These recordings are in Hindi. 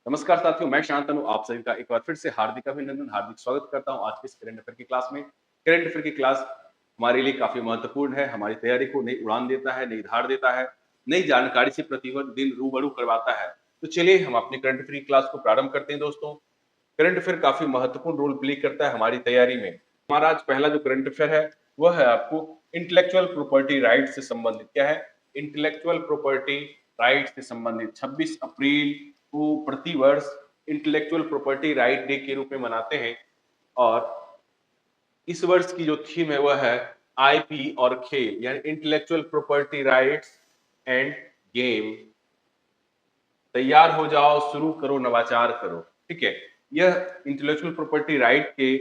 नमस्कार साथियों, मैं शांतनु आप सभी का एक बार फिर से हार्दिक अभिनंदन, हार्दिक स्वागत करता हूं आज के इस करंट अफेयर की क्लास में। करंट अफेयर की क्लास हमारे लिए काफी महत्वपूर्ण है, हमारी तैयारी को नई उड़ान देता है, नई धार देता है, नई जानकारी से प्रतिदिन रूबरू करवाता है। तो चलिए हम अपनी करंट अफेयर की क्लास को प्रारंभ करते हैं दोस्तों। करंट अफेयर काफी महत्वपूर्ण रोल प्ले करता है हमारी तैयारी में। हमारा आज पहला जो करंट अफेयर है वह है आपको इंटेलेक्चुअल प्रॉपर्टी राइट से संबंधित। क्या है? इंटेलेक्चुअल प्रॉपर्टी राइट से संबंधित 26 अप्रैल को प्रतिवर्ष इंटेलेक्चुअल प्रॉपर्टी राइट डे के रूप में मनाते हैं। और इस वर्ष की जो थीम है वह है आईपी और खेल, यानी intellectual property rights end game. तैयार हो जाओ, शुरू करो, नवाचार करो। ठीक है, यह इंटेलेक्चुअल प्रॉपर्टी राइट के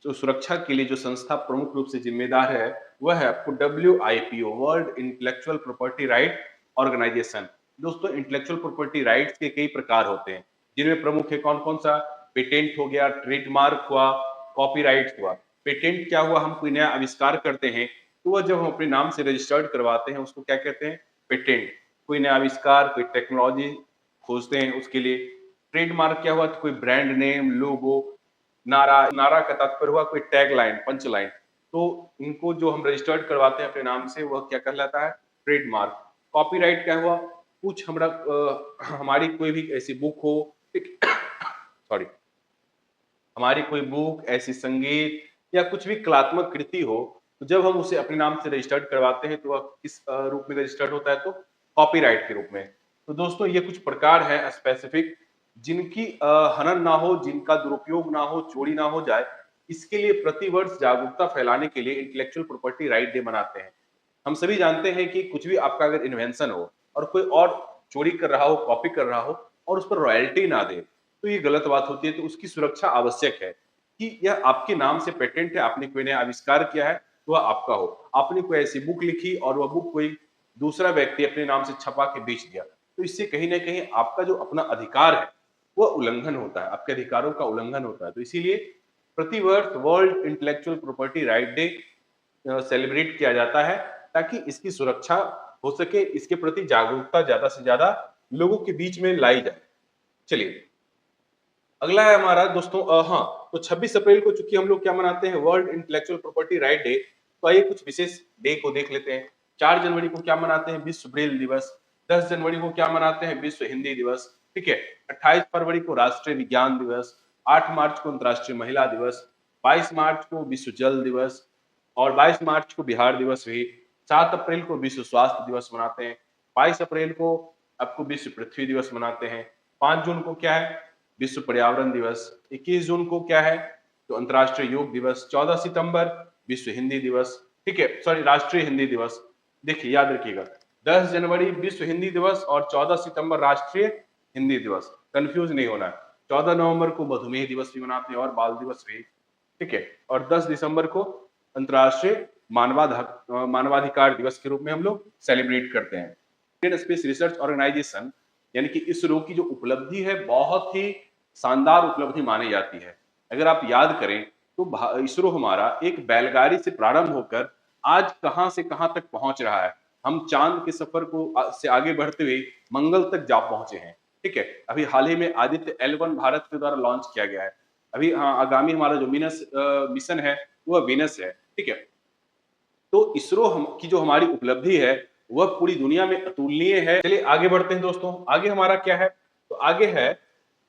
जो सुरक्षा के लिए जो संस्था प्रमुख रूप से जिम्मेदार है वह है आपको WIPO, world intellectual property right organisation. दोस्तों, इंटेलेक्चुअल प्रॉपर्टी राइट्स के कई प्रकार होते हैं, जिनमें प्रमुख है कौन कौन सा? पेटेंट हो गया, ट्रेडमार्क हुआ, कॉपीराइट हुआ। पेटेंट क्या हुआ? हम कोई नया आविष्कार करते हैं तो वह जब हम अपने नाम से रजिस्टर्ड करवाते हैं उसको क्या कहते हैं? पेटेंट। कोई नया आविष्कार, कोई टेक्नोलॉजी खोजते हैं उसके लिए। ट्रेडमार्क क्या हुआ? तो कोई ब्रांड नेम, लोगो, नारा। नारा का तात्पर्य हुआ कोई टैग लाइन, पंच लाइन। तो इनको जो हम रजिस्टर्ड करवाते हैं अपने नाम से वह क्या कहलाता है? ट्रेडमार्क। कॉपीराइट क्या हुआ? कुछ हमारी कोई भी ऐसी बुक हो, सॉरी, हमारी कोई बुक, ऐसी संगीत या कुछ भी कलात्मक कृति हो, तो जब हम उसे अपने नाम से रजिस्टर्ड करवाते हैं तो वह किस रूप में रजिस्टर्ड होता है? तो कॉपीराइट के रूप में। तो दोस्तों, ये कुछ प्रकार है स्पेसिफिक जिनकी हनन ना हो, जिनका दुरुपयोग ना हो, चोरी ना हो जाए, इसके लिए प्रतिवर्ष जागरूकता फैलाने के लिए इंटेलेक्चुअल प्रॉपर्टी राइट डे मनाते हैं। हम सभी जानते हैं कि कुछ भी आपका अगर इन्वेंशन हो और कोई और चोरी कर रहा हो, कॉपी कर रहा हो और उस पर रॉयल्टी ना दे, तो ये गलत बात होती है। तो उसकी सुरक्षा आवश्यक है कि यह आपके नाम से पेटेंट है, आपने कोई नया आविष्कार किया है तो वह आपका हो। आपने कोई ऐसी बुक लिखी और वह बुक कोई दूसरा व्यक्ति अपने नाम से छपा के बेच दिया, तो इससे कहीं ना कहीं आपका जो अपना अधिकार है वह उल्लंघन होता है, आपके अधिकारों का उल्लंघन होता है। तो इसीलिए प्रतिवर्ष world intellectual property right day celebrate किया जाता है, ताकि इसकी सुरक्षा हो सके, इसके प्रति जागरूकता ज्यादा से ज्यादा लोगों के बीच में लाई जाए। चलिए, अगला है हमारा दोस्तों हाँ, तो 26 अप्रैल को चूंकि हम लोग क्या मनाते हैं? World intellectual property right day. तो आइए कुछ विशेष डे को देख लेते हैं। 4 जनवरी को क्या मनाते हैं? विश्व ब्रेल दिवस। 10 जनवरी को क्या मनाते हैं? विश्व हिंदी दिवस। ठीक है। 28 फरवरी को राष्ट्रीय विज्ञान दिवस। 8 मार्च को अंतर्राष्ट्रीय महिला दिवस। 22 मार्च को विश्व जल दिवस और 22 मार्च को बिहार दिवस भी। 7 अप्रैल को विश्व स्वास्थ्य दिवस मनाते हैं। 22 अप्रैल को आपको विश्व पृथ्वी दिवस मनाते हैं। 5 जून को क्या है? विश्व पर्यावरण दिवस। 21 जून को क्या है? तो अंतर्राष्ट्रीय योग दिवस। 14 सितंबर विश्व हिंदी दिवस। ठीक है, सॉरी, राष्ट्रीय हिंदी दिवस। देखिए, याद रखिएगा, 10 जनवरी विश्व हिंदी दिवस और 14 सितंबर राष्ट्रीय हिंदी दिवस। कंफ्यूज नहीं होना है। 14 नवंबर को मधुमेह दिवस भी मनाते हैं और बाल दिवस भी। ठीक है, और 10 दिसंबर को अंतर्राष्ट्रीय मानवाधिकार दिवस के रूप में हम लोग सेलिब्रेट करते हैं। इंडियन स्पेस रिसर्च ऑर्गेनाइजेशन यानी कि इसरो की जो उपलब्धि है बहुत ही शानदार उपलब्धि मानी जाती है। अगर आप याद करें तो इसरो हमारा एक बैलगाड़ी से प्रारंभ होकर आज कहां से कहां तक पहुंच रहा है। हम चांद के सफर को से आगे बढ़ते हुए मंगल तक जा पहुंचे हैं। ठीक है, अभी हाल ही में आदित्य L1 भारत के द्वारा लॉन्च किया गया है। अभी हाँ, आगामी हमारा जो मिशन है वह वीनस है। ठीक है, तो इसरो हम की जो हमारी उपलब्धि है वह पूरी दुनिया में अतुलनीय है। चलिए आगे बढ़ते हैं दोस्तों। आगे हमारा क्या है? तो आगे है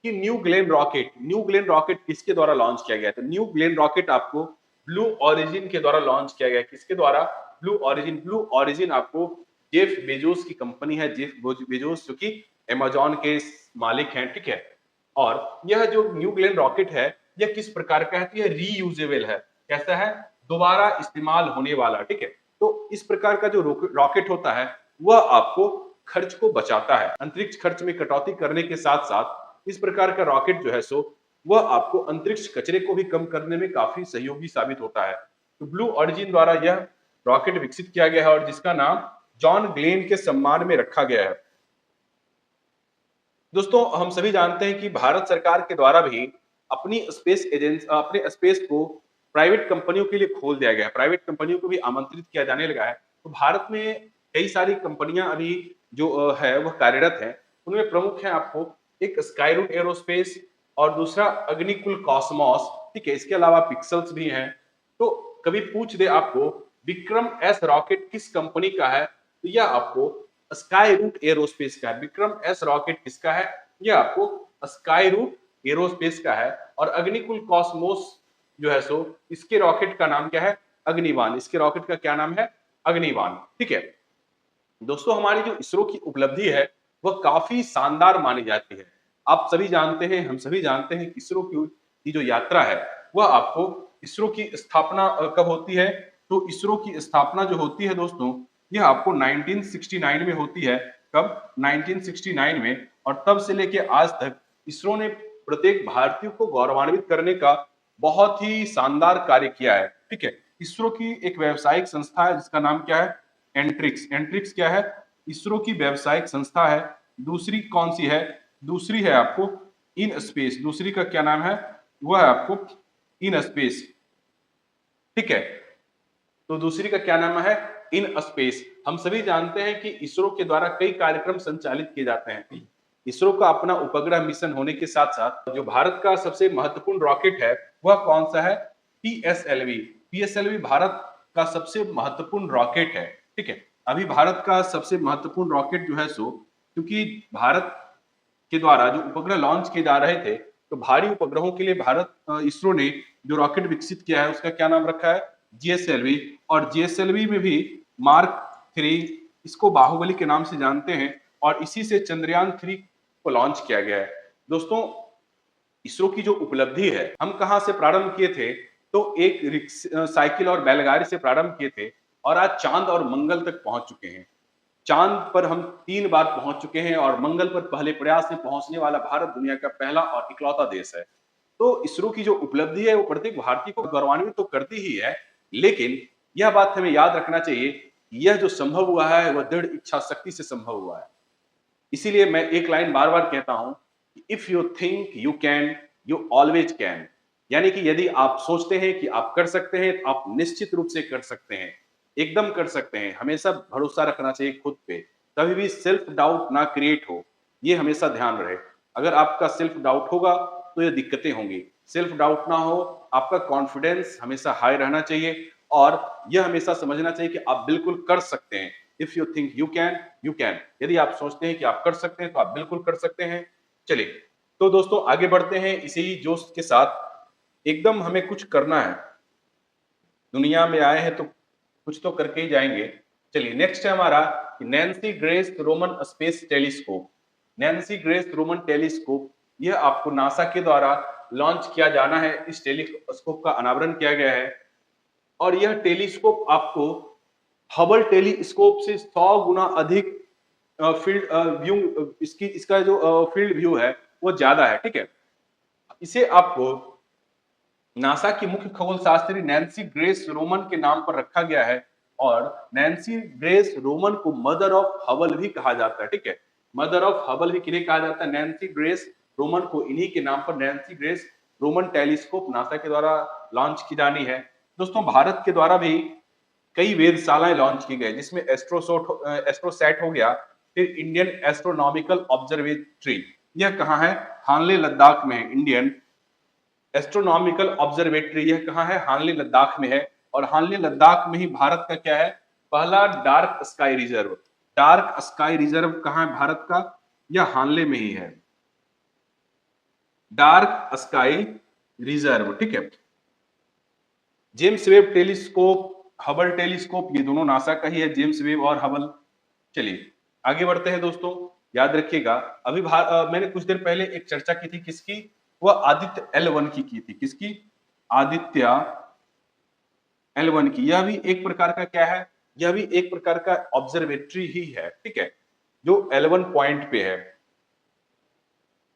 कि new Glenn rocket. New Glenn rocket किसके द्वारा लॉन्च किया गया? तो न्यू ग्लेन रॉकेट आपको ब्लू ओरिजिन के द्वारा लॉन्च किया गया। किसके द्वारा? Blue origin. ब्लू ओरिजिन आपको जेफ बेजोस की कंपनी है। जेफ बेजोस जो कि अमेजॉन के मालिक हैं। ठीक है, और यह जो न्यू ग्लेन रॉकेट है यह किस प्रकार का है? तो यह रीयूजेबल है। कैसा है? दोबारा इस्तेमाल होने वाला। ठीक है, तो इस प्रकार का जो रॉकेट होता है वह आपको खर्च को बचाता है, अंतरिक्ष खर्च में कटौती करने के साथ साथ इस प्रकार का रॉकेट जो है सो वह आपको अंतरिक्ष कचरे को भी कम करने में काफी सहयोगी साबित होता है। तो ब्लू ऑरिजिन द्वारा यह रॉकेट विकसित किया गया है और जिसका नाम जॉन ग्लेन के सम्मान में रखा गया है। दोस्तों, हम सभी जानते हैं कि भारत सरकार के द्वारा भी अपने स्पेस को प्राइवेट कंपनियों के लिए खोल दिया गया है। प्राइवेट कंपनियों को भी आमंत्रित किया जाने लगा है। तो भारत में कई सारी कंपनियां अभी जो है वह कार्यरत है। उनमें प्रमुख है आपको एक स्काईरूट एरोस्पेस और दूसरा अग्निकुल कॉस्मोस, ठीक है। इसके अलावा पिक्सल्स भी हैं। तो कभी पूछ दे आपको विक्रम एस रॉकेट किस कंपनी का है, तो यह आपको स्काई रूट एरोस्पेस का है। विक्रम एस रॉकेट किसका है, यह आपको स्काई रूट एरोस्पेस का है। और अग्निकुल कॉस्मोस जो है सो इसके रॉकेट का नाम क्या है, अग्निबाण। इसके रॉकेट का क्या नाम है, अग्निबाण, ठीक है। दोस्तों हमारी जो इसरो की उपलब्धि है वह काफी शानदार मानी जाती है। आप सभी जानते हैं, हम सभी जानते हैं कि इसरो की जो यात्रा है वह आपको, इसरो की स्थापना कब होती है, तो इसरो की स्थापना जो होती है दोस्तों यह आपको 1969 में होती है। कब, 1969 में। और तब से लेके आज तक इसरो ने प्रत्येक भारतीय को गौरवान्वित करने का बहुत ही शानदार कार्य किया है, ठीक है। इसरो की एक व्यावसायिक संस्था है जिसका नाम क्या है, एंट्रिक्स। एंट्रिक्स क्या है, इसरो की व्यावसायिक संस्था है। दूसरी कौन सी है, दूसरी है आपको इन स्पेस। दूसरी का क्या नाम है, वह है आपको इन स्पेस, ठीक है। तो दूसरी का क्या नाम है, इन स्पेस। हम सभी जानते हैं कि इसरो के द्वारा कई कार्यक्रम संचालित किए जाते हैं। इसरो का अपना उपग्रह मिशन होने के साथ साथ जो भारत का सबसे महत्वपूर्ण रॉकेट है वह कौन सा है, पीएसएलवी। पीएसएलवी भारत का सबसे महत्वपूर्ण रॉकेट है, ठीक है। अभी भारत का सबसे महत्वपूर्ण रॉकेट जो है सो, क्योंकि भारत के द्वारा जो उपग्रह लॉन्च किए जा रहे थे, तो भारी उपग्रहों के लिए भारत इसरो ने जो रॉकेट विकसित किया है उसका क्या नाम रखा है, जीएसएलवी। और जीएसएलवी में भी मार्क 3, इसको बाहुबली के नाम से जानते हैं, और इसी से चंद्रयान 3 को लॉन्च किया गया है। दोस्तों इसरो की जो उपलब्धि है, हम कहां से प्रारंभ किए थे, तो एक साइकिल और बैलगाड़ी से प्रारंभ किए थे, और आज चांद और मंगल तक पहुंच चुके हैं। चांद पर हम 3 बार पहुंच चुके हैं, और मंगल पर पहले प्रयास में पहुंचने वाला भारत दुनिया का पहला और इकलौता देश है। तो इसरो की जो उपलब्धि है वो प्रत्येक भारतीय को गौरवान्वित तो करती ही है, लेकिन यह बात हमें याद रखना चाहिए कि यह जो संभव हुआ है वह दृढ़ इच्छा शक्ति से संभव हुआ है। इसीलिए मैं एक लाइन बार बार कहता हूं, if you think you can, you always can. यानी कि यदि आप सोचते हैं कि आप कर सकते हैं तो आप निश्चित रूप से कर सकते हैं, एकदम कर सकते हैं। हमेशा भरोसा रखना चाहिए खुद पे, कभी भी सेल्फ डाउट ना क्रिएट हो, ये हमेशा ध्यान रहे। अगर आपका सेल्फ डाउट होगा तो ये दिक्कतें होंगी। सेल्फ डाउट ना हो, आपका कॉन्फिडेंस हमेशा हाई रहना चाहिए, और यह हमेशा समझना चाहिए कि आप बिल्कुल कर सकते हैं। If you think you can, you can. यदि आप सोचते हैं कि आप कर सकते हैं तो आप बिल्कुल कर सकते हैं। चलिए तो दोस्तों आगे बढ़ते हैं इसी जोश के साथ। एकदम हमें कुछ करना है, दुनिया में आए हैं तो कुछ तो करके ही जाएंगे। चलिए नेक्स्ट है हमारा Nancy grace Roman space telescope. Nancy grace Roman telescope, यह आपको नासा के द्वारा लॉन्च किया जाना है। इस टेलीस्कोप का अनावरण किया गया है, और यह टेलीस्कोप आपको हबल टेलीस्कोप से 100 गुना अधिक फील्ड व्यू, इसका जो फील्ड व्यू है वो ज्यादा है, ठीक है। इसे आपको नासा की मुख्य खगोल शास्त्री नैन्सी ग्रेस रोमन के नाम पर रखा गया है, और नैन्सी ग्रेस रोमन को मदर ऑफ हबल भी कहा जाता है, ठीक है। मदर ऑफ हबल भी किन्हें कहा जाता है, नैन्सी ग्रेस रोमन को। इन्हीं के नाम पर Nancy grace Roman telescope NASA के द्वारा लॉन्च की जानी है। दोस्तों भारत के द्वारा भी कई वेधशालाएं लॉन्च की गई, जिसमें एस्ट्रोसैट हो गया, फिर इंडियन एस्ट्रोनॉमिकल ऑब्जर्वेटरी, यह कहाँ है, हानले लद्दाख में है। इंडियन एस्ट्रोनॉमिकल ऑब्जर्वेटरी यह कहाँ है, हानले लद्दाख में है। और हानले लद्दाख में ही भारत का क्या है, पहला dark sky reserve. Dark sky reserve कहाँ है भारत का, यह हानले में ही है, डार्क स्काई रिजर्व, ठीक है। James Webb telescope, Hubble telescope, ये दोनों नासा का ही है, जेम्स वेब और हबल। चलिए आगे बढ़ते हैं दोस्तों। याद रखिएगा अभी मैंने कुछ देर पहले एक चर्चा की थी, किसकी, वह आदित्य L1 की थी। किसकी, आदित्य L1 की। यह भी एक प्रकार का क्या है, यह भी एक प्रकार का ऑब्जर्वेटरी ही है, ठीक है, जो L1 पॉइंट पे है।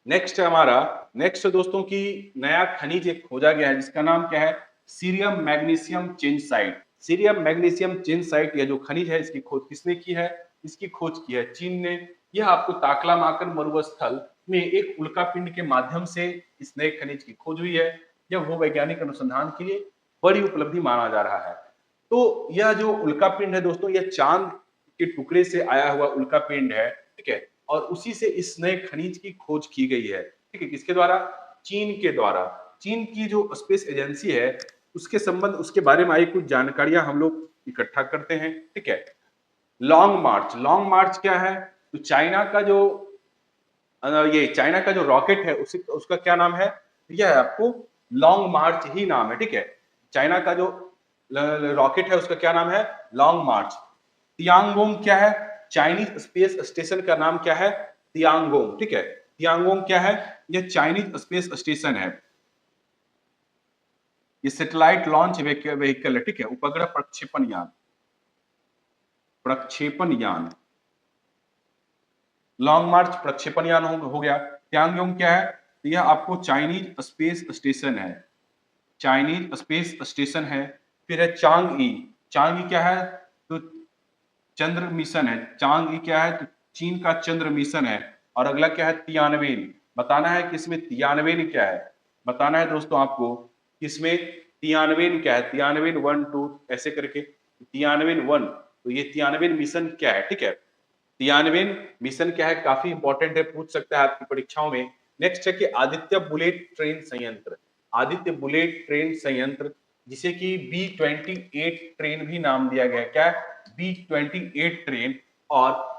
नेक्स्ट है हमारा, नेक्स्ट दोस्तों की नया खनिज एक खोजा गया है जिसका नाम क्या है, सीरियम मैग्नीशियम चेंसाइट। सीरियम मैग्नीशियम चेंसाइट, यह जो खनिज है इसकी खोज किसने की है, इसकी खोज की है चीन ने। यह आपको ताकलामाकन मरुस्थल में एक उल्कापिंड के माध्यम से इस नए खनिज की खोज हुई है। यह भूवैज्ञानिक अनुसंधान के लिए बड़ी उपलब्धि माना जा रहा है। तो यह जो उल्कापिंड है दोस्तों, यह चांद के टुकड़े से आया हुआ उल्कापिंड है, ठीक है। और उसी से इस नए खनिज की खोज की गई है। ठीक है, किसके द्वारा? चीन के द्वारा। चीन की जो स्पेस एजेंसी है उसके बारे में आई कुछ जानकारियां हम लोग इकट्ठा करते हैं। ठीक है, लॉन्ग मार्च क्या है? तो चाइना का जो ये चाइना का जो रॉकेट है उसका क्या नाम है? यह है आपको लॉन्ग मार्च ही नाम है। ठीक है, चाइना का जो रॉकेट है उसका क्या नाम है? लॉन्ग मार्च। तियांगोंग क्या है? चाइनीज स्पेस स्टेशन का नाम क्या है? तियांगोंग। ठीक है, तियांगोंग क्या है? यह चाइनीज स्पेस स्टेशन है। ये सैटेलाइट लॉन्च व्हीकल है। ठीक है, उपग्रह प्रक्षेपण यान। लॉन्ग मार्च प्रक्षेपण यान हो गया। तियांगोंग क्या है? तो यह आपको चाइनीज स्पेस स्टेशन है। चाइनीज स्पेस स्टेशन है। फिर है चांग ई क्या है? तो चंद्र मिशन है। चांग ई क्या है? तो चीन का चंद्र मिशन है। और अगला क्या है? तियानवेन। बताना है कि इसमें तियानवेन क्या है। बताना है दोस्तों आपको कि इसमें तियानवेन क्या है। तियानवेन 1 2 ऐसे करके तियानवेन 1। तो ये तियानवेन मिशन क्या है? ठीक है, तियानवेन मिशन क्या है? काफी इंपॉर्टेंट है, पूछ सकता है आपकी परीक्षाओं में। नेक्स्ट है कि आदित्य बुलेट ट्रेन संयंत्र। आदित्य बुलेट ट्रेन संयंत्र जिसे कि B-28 ट्रेन भी नाम दिया गया। क्या? B-28 train. और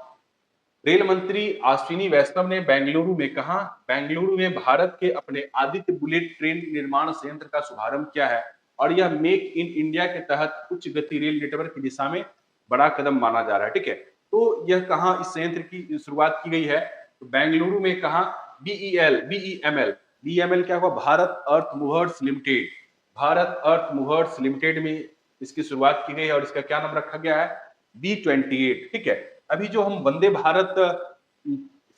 रेल मंत्री अश्विनी वैष्णव ने बेंगलुरु में कहा, बेंगलुरु में भारत के अपने आदित्य बुलेट ट्रेन निर्माण संयंत्र का शुभारंभ किया है। और यह मेक इन इंडिया के तहत उच्च गति रेल नेटवर्क की दिशा में बड़ा कदम माना जा रहा है। ठीक है, तो यह कहाँ इस संयंत्र की शुरुआत की गई है? तो बेंगलुरु में कहा? बीईएमएल क्या हुआ? भारत अर्थ मूवर्स लिमिटेड। भारत अर्थ मूवर्स लिमिटेड में इसकी शुरुआत की गई है और इसका क्या नाम रखा गया है? B-28। ठीक है, अभी जो हम वंदे भारत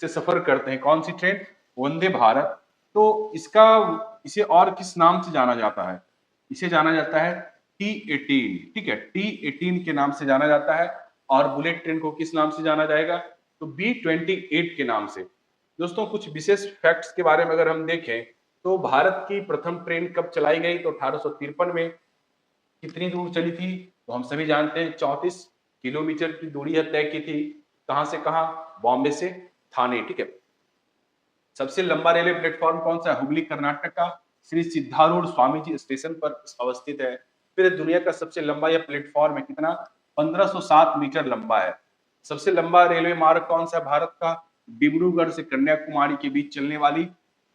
से सफर करते हैं, कौन सी ट्रेन? वंदे भारत। तो इसे और किस नाम से जाना जाता है? इसे जाना जाता है T18। ठीक है, T18 के नाम से जाना जाता है। और बुलेट ट्रेन को किस नाम से जाना जाएगा? तो B-28 के नाम से। दोस्तों कुछ विशेष फैक्ट्स के बारे में अगर हम देखें तो भारत की प्रथम ट्रेन कब चलाई गई? तो 1853 में। कितनी दूर चली थी? तो हम सभी जानते हैं 34 किलोमीटर की दूरी है तय की थी। कहां से कहां? बॉम्बे से थाने। ठीक है, सबसे लंबा रेलवे प्लेटफॉर्म कौन सा है? हुगली कर्नाटक का श्री सिद्धारूढ़ स्वामी जी स्टेशन पर अवस्थित है। फिर दुनिया का सबसे लंबा यह प्लेटफॉर्म है, कितना? 1507 मीटर लंबा है। सबसे लंबा रेलवे मार्ग कौन सा है भारत का? डिब्रूगढ़ से कन्याकुमारी के बीच चलने वाली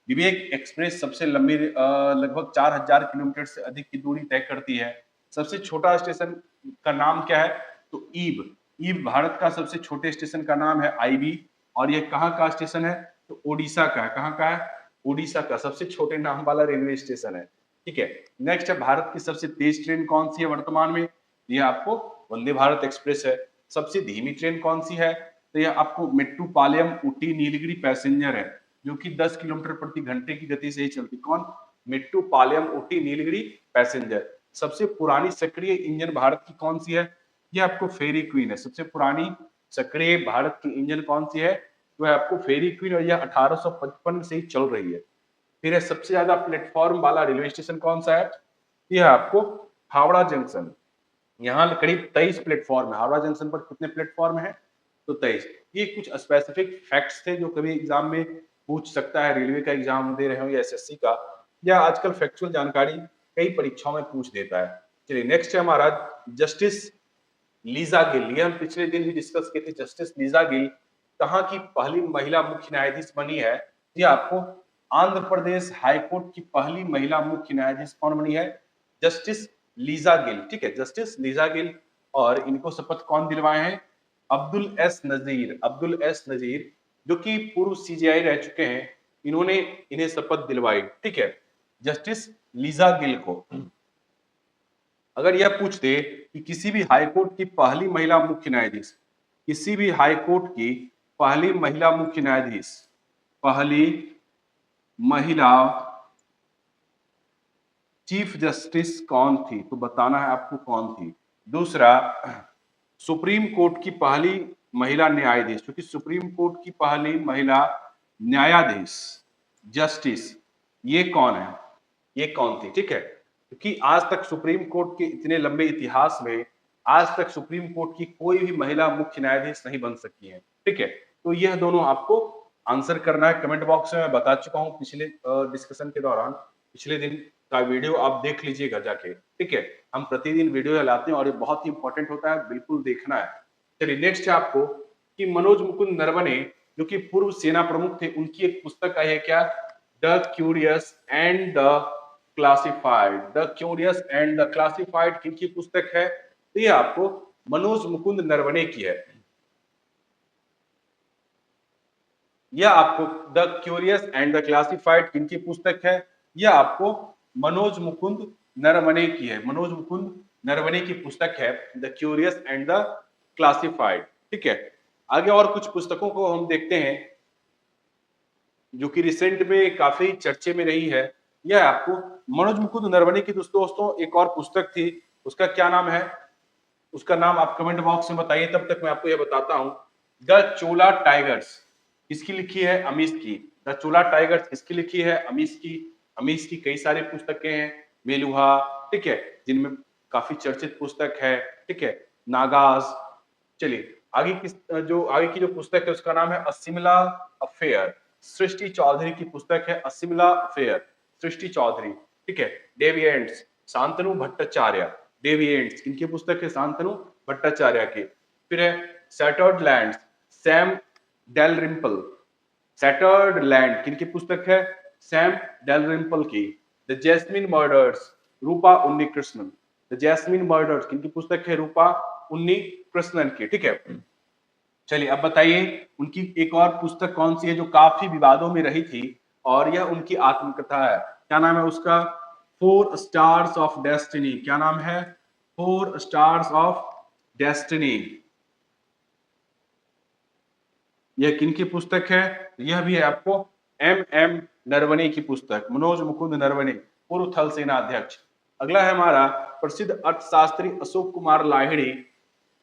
विवेक एक्सप्रेस सबसे लंबी लगभग 4000 किलोमीटर से अधिक की दूरी तय करती है। सबसे छोटा स्टेशन का नाम क्या है? तो ईब। ईब भारत का सबसे छोटे स्टेशन का नाम है आईबी। और यह कहाँ का स्टेशन है? तो ओडिशा का है। कहाँ का है? ओडिशा का सबसे छोटे नाम वाला रेलवे स्टेशन है। ठीक है, नेक्स्ट है भारत की सबसे तेज ट्रेन कौन सी है वर्तमान में? यह आपको वंदे भारत एक्सप्रेस है। सबसे धीमी ट्रेन कौन सी है? तो यह आपको मेट्रोपालियम ऊटी नीलगिरी पैसेंजर है, जो कि 10 किलोमीटर प्रति घंटे की गति से ही चलती। कौन? मेट्रोपालियम ऊटी नीलगिरी पैसेंजर। सबसे पुरानी सक्रिय इंजन भारत की कौन सी है? यह आपको फेरी क्वीन है। सबसे पुरानी सक्रिय भारत की इंजन कौन सी है? तो है आपको फेरी क्वीन, और यह 1855 से ही चल रही है। फिर है सबसे ज्यादा प्लेटफॉर्म वाला रेलवे स्टेशन कौन सा है? यह आपको हावड़ा जंक्शन। यहाँ करीब 23 प्लेटफॉर्म है। हावड़ा जंक्शन पर कितने प्लेटफॉर्म है? तो 23। ये कुछ स्पेसिफिक फैक्ट्स थे जो कभी एग्जाम में पूछ सकता है, रेलवे का एग्जाम दे रहे हो या एसएससी का, या आजकल फैक्चुअल जानकारी कई परीक्षाओं में पूछ देता है। चलिए नेक्स्ट है हमारा जस्टिस लीजा गिल। ये हम पिछले दिन भी डिस्कस किए थे। जस्टिस लीजा गिल कहाँ की पहली महिला मुख्य न्यायाधीश बनी है? ये आपको आंध्र प्रदेश हाईकोर्ट की पहली महिला मुख्य न्यायाधीश कौन बनी है? Justice Lisa Gill. ठीक है, जस्टिस लीजा गिल। और इनको शपथ कौन दिलवाए हैं? अब्दुल एस नजीर। अब्दुल एस नजीर जो कि पूर्व सीजेआई रह चुके हैं, इन्होंने इन्हें शपथ दिलवाई। ठीक है, जस्टिस लीजा गिल को। अगर यह पूछ दे कि किसी भी हाईकोर्ट की पहली महिला मुख्य न्यायाधीश, किसी भी हाईकोर्ट की पहली महिला मुख्य न्यायाधीश, पहली महिला चीफ जस्टिस कौन थी? तो बताना है आपको कौन थी। दूसरा, सुप्रीम कोर्ट की पहली महिला न्यायाधीश, क्योंकि सुप्रीम कोर्ट की पहली महिला न्यायाधीश जस्टिस, ये कौन है? ये कौन थी? ठीक है, क्योंकि आज तक सुप्रीम कोर्ट के इतने लंबे इतिहास में आज तक सुप्रीम कोर्ट की कोई भी महिला मुख्य न्यायाधीश नहीं बन सकी है। ठीक है, तो यह दोनों आपको आंसर करना है कमेंट बॉक्स में। मैं बता चुका हूँ पिछले डिस्कशन के दौरान, पिछले दिन का वीडियो आप देख लीजिएगा जाके, ठीक है। हम प्रतिदिन वीडियो लाते हैं और ये बहुत ही इंपॉर्टेंट होता है, बिल्कुल देखना है। चलिए नेक्स्ट है आपको कि मनोज मुकुंद नरवणे जो कि पूर्व सेना प्रमुख थे, उनकी एक पुस्तक आई है क्या, the curious and the classified. The curious and the classified किनकी पुस्तक है, तो ये आपको मनोज मुकुंद नरवणे की है। यह आपको the curious and the classified किनकी पुस्तक है, यह आपको मनोज मुकुंद नरवणे की है। मनोज मुकुंद नरवणे की पुस्तक है the curious and the classified, ठीक है। आगे और कुछ पुस्तकों को हम देखते हैं जो कि रिसेंट में काफी चर्चे में रही है। यह आपको मनोज मुकुंद नरवणे की दोस्तों एक और पुस्तक थी, उसका क्या नाम है, उसका नाम आप कमेंट बॉक्स में बताइए, तब तक मैं आपको यह बताता हूं। द चोला टाइगर्स किसकी लिखी है, अमीश की। द चोला टाइगर्स किसकी लिखी है, अमीश की। अमीश की कई सारी पुस्तकें हैं, मेलुहा, ठीक है, जिनमें काफी चर्चित पुस्तक है, ठीक है, नागाज। चलिए आगे आगे की जो पुस्तक है उसका नाम है अ सिमिला अफेयर। सृष्टि चौधरी की पुस्तक है अ सिमिला अफेयर, सृष्टि चौधरी, ठीक है। डेविएंट्स शांतनु भट्टाचार्य। डेविएंट्स किनकी पुस्तक है, शांतनु भट्टाचार्य की। फिर है shattered lands, Sam Dalrymple. Shattered land किनकी पुस्तक है, सैम डेलरिम्पल की। The jasmine murders, Rupa Unnikrishnan. The jasmine murders किनकी पुस्तक है, रूपा उन्नीकृष्णन की, ठीक है। चलिए अब बताइए उनकी एक और पुस्तक कौन सी है जो काफी विवादों में रही थी, और यह उनकी आत्मकथा है। क्या नाम है उसका, फोर स्टार्स ऑफ डेस्टिनी। क्या नाम है, फोर स्टार्स ऑफ डेस्टिनी। यह किनकी पुस्तक है, यह भी है आपको एम नरवणे की पुस्तक, मनोज मुकुंद नरवणे, पूर्व थल सेना अध्यक्ष। अगला है हमारा प्रसिद्ध अर्थशास्त्री अशोक कुमार लाहिड़ी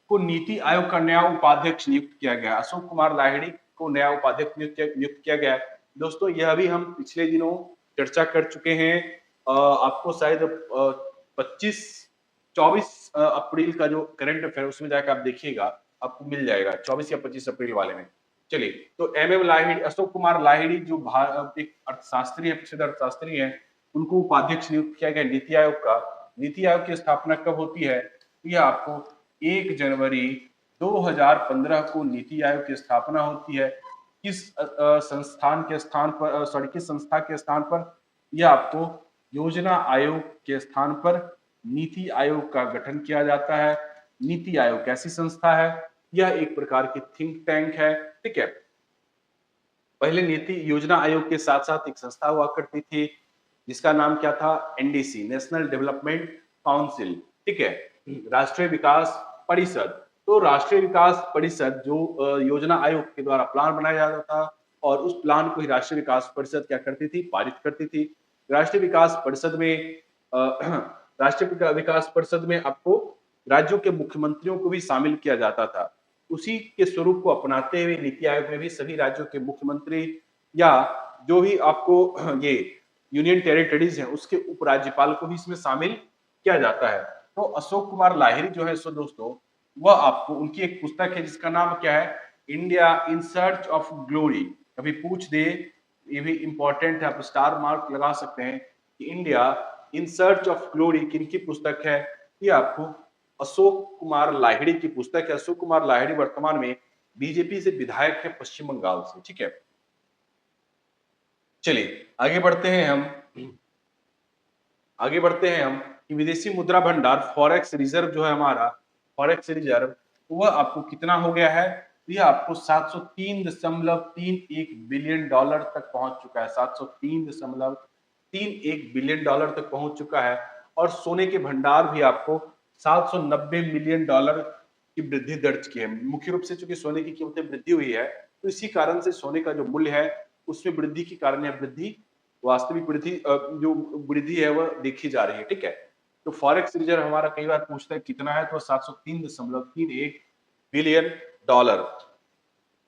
को नीति आयोग का नया उपाध्यक्ष नियुक्त किया गया। अशोक कुमार लाहिड़ी को नया उपाध्यक्ष नियुक्त किया गया। दोस्तों यह भी हम पिछले दिनों चर्चा कर चुके हैं। आपको शायद 24 अप्रैल का जो करंट अफेयर उसमें जाकर आप देखिएगा, आपको मिल जाएगा 24 या 25 अप्रैल वाले में। चलिए तो एम लाहिड़ी, अशोक कुमार लाहिड़ी जो एक अर्थशास्त्री है, प्रसिद्ध अर्थशास्त्री है, उनको उपाध्यक्ष नियुक्त किया गया नीति आयोग का। नीति आयोग की स्थापना कब होती है, यह आपको 1 जनवरी 2015 को नीति आयोग की स्थापना होती है। किस संस्थान के स्थान पर, सॉरी किस संस्था के स्थान पर, यह आपको योजना आयोग के स्थान पर नीति आयोग का गठन किया जाता है। नीति आयोग कैसी संस्था है, यह एक प्रकार की थिंक टैंक है, ठीक है। पहले नीति योजना आयोग के साथ साथ एक संस्था हुआ करती थी जिसका नाम क्या था, एनडीसी, नेशनल डेवलपमेंट काउंसिल, ठीक है, राष्ट्रीय विकास परिषद। तो राष्ट्रीय विकास परिषद जो योजना आयोग के द्वारा प्लान बनाया जाता था, और उस प्लान को ही राष्ट्रीय विकास परिषद क्या करती थी, पारित करती थी। राष्ट्रीय विकास परिषद में राष्ट्रीय विकास परिषद में आपको राज्यों के मुख्यमंत्रियों को भी शामिल किया जाता था। उसी के स्वरूप को अपनाते हुए नीति आयोग में भी सभी राज्यों के मुख्यमंत्री या जो भी आपको ये यूनियन टेरिटरीज है उसके उपराज्यपाल को भी इसमें शामिल किया जाता है। तो अशोक कुमार लाहिड़ी जो है सो दोस्तों, वह आपको उनकी एक पुस्तक है जिसका नाम क्या है, India in search of glory. कभी पूछ दे, ये भी इंपॉर्टेंट है, आप स्टार मार्क लगा सकते हैं कि India in search of glory किनकी पुस्तक है, ये आपको अशोक कुमार लाहिड़ी की पुस्तक है। अशोक कुमार लाहिड़ी वर्तमान में बीजेपी से विधायक है पश्चिम बंगाल से, ठीक है। चलिए आगे बढ़ते हैं हम कि विदेशी मुद्रा भंडार फॉरेक्स रिजर्व जो है हमारा, फॉरेक्स रिजर्व, वह आपको कितना हो गया है, यह आपको 703.31 बिलियन डॉलर तक पहुंच चुका है। 703.31 बिलियन डॉलर तक पहुंच चुका है। और सोने के भंडार भी आपको 790 मिलियन डॉलर की वृद्धि दर्ज की है। मुख्य रूप से चूंकि सोने की कीमतें वृद्धि हुई है, तो इसी कारण से सोने का जो मूल्य है उसमें वृद्धि के कारण यह वृद्धि, वास्तविक वृद्धि जो वृद्धि है वह देखी जा रही है, ठीक है। तो फॉरेक्स रिजर्व हमारा कई बार पूछता है कितना है, तो 703.31 बिलियन डॉलर।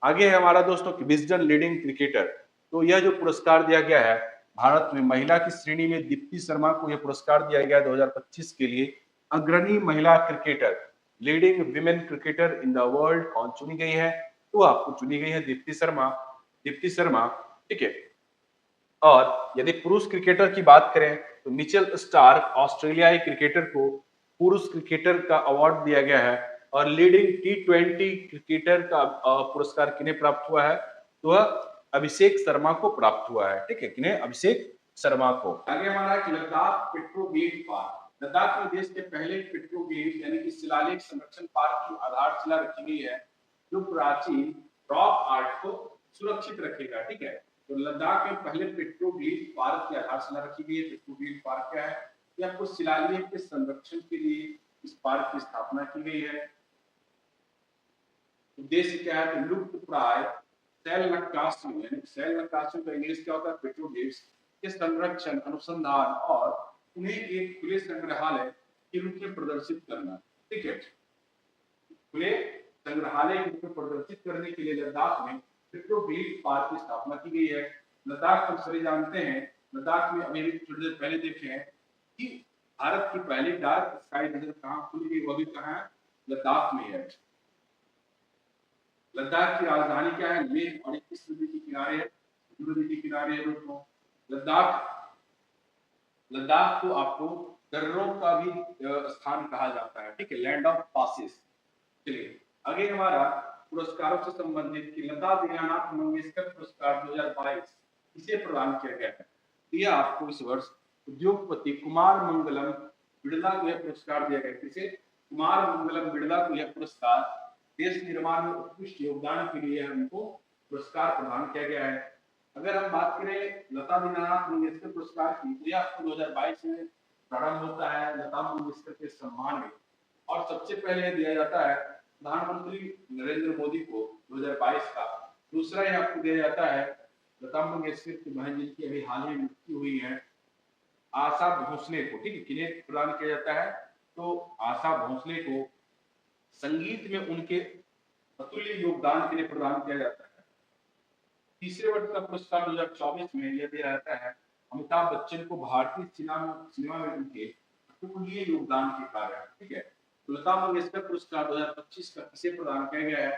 आगे है हमारा दोस्तों विजडन लीडिंग क्रिकेटर। तो यह जो पुरस्कार दिया गया है भारत में महिला की श्रेणी में दीप्ति शर्मा को यह पुरस्कार दिया गया 2025 के लिए अग्रणी महिला cricketer, leading women cricketer in the world कौन चुनी गई है, तो आपको चुनी गई है दीप्ति शर्मा। दीप्ति शर्मा, ठीक है। और यदि पुरुष क्रिकेटर की बात करें तो मिचेल स्टार्क ऑस्ट्रेलियाई क्रिकेटर को पुरुष क्रिकेटर का अवार्ड दिया गया है। और लीडिंग टी20 क्रिकेटर का पुरस्कार किन्हें प्राप्त हुआ है? तो वह अभिषेक शर्मा को प्राप्त हुआ है, ठीक है। किन्हें? अभिषेक शर्मा को। आगे हमारा लद्दाख पेट्रोग्लिफ पार्क। लद्दाख में देश के पहले पेट्रोग्लिफ यानी कि शिलालेख संरक्षण पार्क की आधारशिला रखी गई है, जो प्राचीन रॉक आर्ट को सुरक्षित रखेगा, ठीक है। तो लद्दाख में पहले पेट्रोग्लिफ पार्क की आधारशिला रखी गई है। पेट्रोग्लिफ पार्क क्या है? यह कुछ शिलालेख के संरक्षण के लिए इस पार्क की स्थापना की गई है। उद्देश्य क्या है? तो लुप्त प्राय शैल नक्काशियों, यानी शैल नक्काशियों का इंग्लिश क्या होता है? पेट्रोग्लिफ्स के संरक्षण, अनुसंधान और उन्हें एक खुले संग्रहालय के रूप में प्रदर्शित करना, ठीक है। खुले संग्रहालय के रूप में प्रदर्शित करने के लिए लद्दाख में पेट्रोग्लिफ पार्क की स्थापना की गई है। लद्दाख हम सभी जानते हैं, लद्दाख में अभी थोड़ी देर पहले देखे हैं कि भारत की पहली डार्क स्काई नहर कहाँ खुली गई, वो भी कहाँ है? लद्दाख में है। लद्दाख की राजधानी क्या है? लेह, और किस नदी के किनारे है? नदी के किनारे है दोस्तों। लद्दाख लद्दाख को आपको दर्रों का भी स्थान कहा जाता है, ठीक है, लैंड ऑफ पासिस। चलिए आगे हमारा पुरस्कारों से संबंधित कि लता दीनानाथ मंगेशकर पुरस्कार 2022 इसे प्रदान किया गया है। यह आपको इस वर्ष उद्योगपति कुमार मंगलम बिड़ला को यह पुरस्कार दिया गया। किसे? कुमार मंगलम बिड़ला को यह पुरस्कार देश निर्माण में उत्कृष्ट योगदान के लिए हमको पुरस्कार प्रदान किया गया है। अगर हम बात करें लता दीनानाथ मंगेशकर पुरस्कार की, तो यह आपको 2022 में प्रारंभ होता है लता मंगेशकर के सम्मान में, और सबसे पहले दिया जाता है प्रधानमंत्री नरेंद्र मोदी को 2022 का। दूसरा यह आपको दिया जाता है लता मंगेशकर की बहन जिनकी अभी हाल ही मृत्यु हुई है, आशा भोसले को, ठीक है। किन्हें प्रदान किया जाता है? तो आशा भोसले को संगीत में उनके अतुल्य योगदान के लिए प्रदान किया जाता है। तीसरे वर्ष का पुरस्कार 2024 में यह दिया जाता है अमिताभ बच्चन को भारतीय सिनेमा में उनके अतुल्य योगदान के कारण, ठीक है। तो लता मंगेशकर पुरस्कार 2025 का किसे प्रदान किया गया है?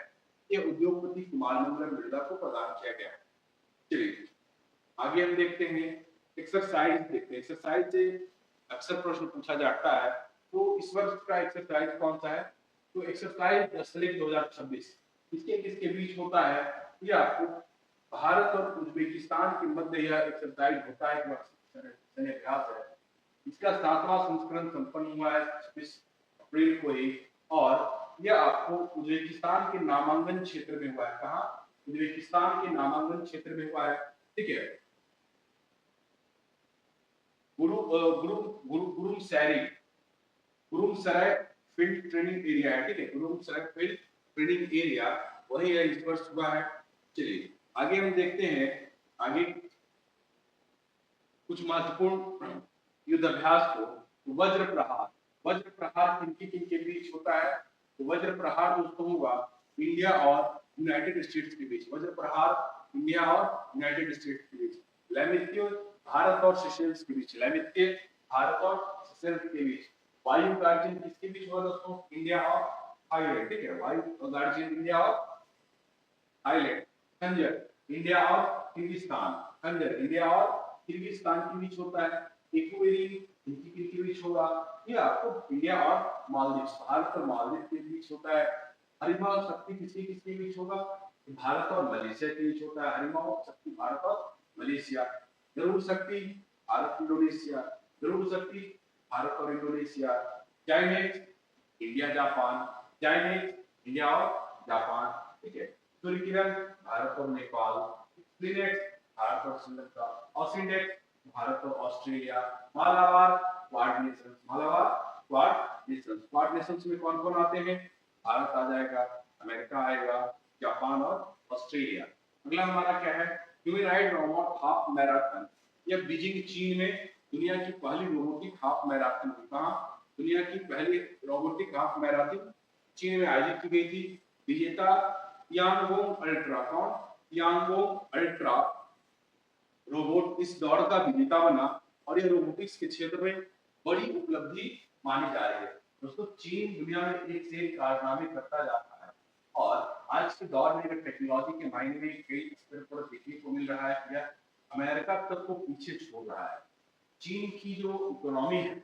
ये उद्योगपति कुमार मंगलम बिड़ला को प्रदान किया गया है। चलिए आगे हम देखते हैं एक्सरसाइज। देखते हैं एक्सरसाइज से अक्सर प्रश्न पूछा जाता है, तो इस वर्ष का एक्सरसाइज कौन सा है? तो एक्सरसाइज दशलिक 2026 किसके किसके बीच होता है? ये आपको भारत और उज्बेकिस्तान के मध्य यह एक्सरसाइज होता है, अभ्यास है। इसका 7वां संस्करण संपन्न हुआ है 26 अप्रैल को ही, और यह आपको उज्बेकिस्तान के नामांकन क्षेत्र में हुआ है। कहाँ? उज्बेकिस्तान के नामांकन क्षेत्र में हुआ है, ठीक है। गुरुमसराय फील्ड ट्रेनिंग एरिया है, ठीक है। गुरुमसराय फील्ड ट्रेनिंग एरिया वही है, इस वर्ष हुआ है। चलिए आगे हम देखते हैं, आगे कुछ महत्वपूर्ण युद्ध अभ्यास को। वज्र प्रहार, वज्र प्रहार किनके बीच होता है? तो वज्र प्रहार दोस्तों हुआ इंडिया और यूनाइटेड स्टेट्स के बीच। वज्र प्रहार इंडिया और यूनाइटेड स्टेट्स के बीच। लैमित्य भारत और सेशेल्स के बीच। लैमित्य भारत और सेशेल्स के बीच। वायु गार्जियन किसके बीच हुआ दोस्तों? इंडिया और थाईलैंड, ठीक है। वायु गार्जियन इंडिया और थाईलैंड। खंजर इंडिया और किर्गिस्तान। खंजर इंडिया और किर्गिस्तान के बीच होता है। इक्वेरियन किनके बीच होगा? ये आपको इंडिया और मालदीव, भारत और मालदीव के बीच होता है। हरिमाओ शक्ति किसके बीच होगा? भारत और मलेशिया के बीच होता है। हरिमाओ शक्ति भारत और मलेशिया। जरूर शक्ति भारत इंडोनेशिया। जरूर शक्ति भारत और इंडोनेशिया। चाइनेक्स इंडिया जापान। चाइनेक्स इंडिया और जापान, ठीक है। सूर्य किरण भारत और नेपाल। फ्रीनेक्स भारत और श्रीलंका। ऑसिंडेक्स भारत और Australia. Malabar quad Nations. Malabar quad Nations. Quad Nations में कौन कौन आते हैं? भारत आ जाएगा, अमेरिका आएगा, जापान और ऑस्ट्रेलिया। अगला हमारा क्या है? Humanoid robot half marathon. यह बीजिंग चीन में दुनिया की पहली रोबोटिक हाफ मैराथन हुई। कहाँ? दुनिया की पहली रोबोटिक हाफ मैराथन चीन में आयोजित की गई थी। विजेता यांगोंग अल्ट्रा। कौन? यांगोंग अल्ट्रा रोबोट इस दौड़ का विजेता बना, और यह रोबोटिक्स के क्षेत्र में बड़ी उपलब्धि मानी जा रही है। दोस्तों चीन दुनिया में एक से एक कारनामे करता जाता है, और आज के दौर में अगर टेक्नोलॉजी के मायने में कई स्तर पर देखने को मिल रहा है, या अमेरिका तक को पीछे छोड़ रहा है। चीन की जो इकोनॉमी है,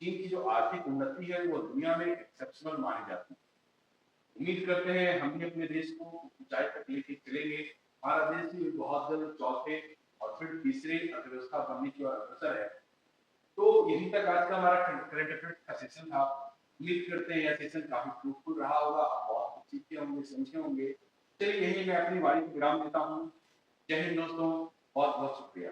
चीन की जो आर्थिक उन्नति है, वो दुनिया में एक्सेप्शनल मानी जाती है। उम्मीद करते हैं हम भी अपने देश को ऊंचाई तक लेके चलेंगे। हमारा देश भी बहुत जल्द चौथे और फिर तीसरे अर्थव्यवस्था बनने की ओर अग्रसर है। तो यहीं तक आज का हमारा करंट अफेयर्स का सेशन था। उम्मीद करते हैं यह सेशन काफी फ्रूटफुल रहा होगा, आप बहुत कुछ सीखे होंगे, समझे होंगे। चलिए यही मैं अपनी वाणी को विराम देता हूँ। जय हिंद दोस्तों, बहुत बहुत शुक्रिया।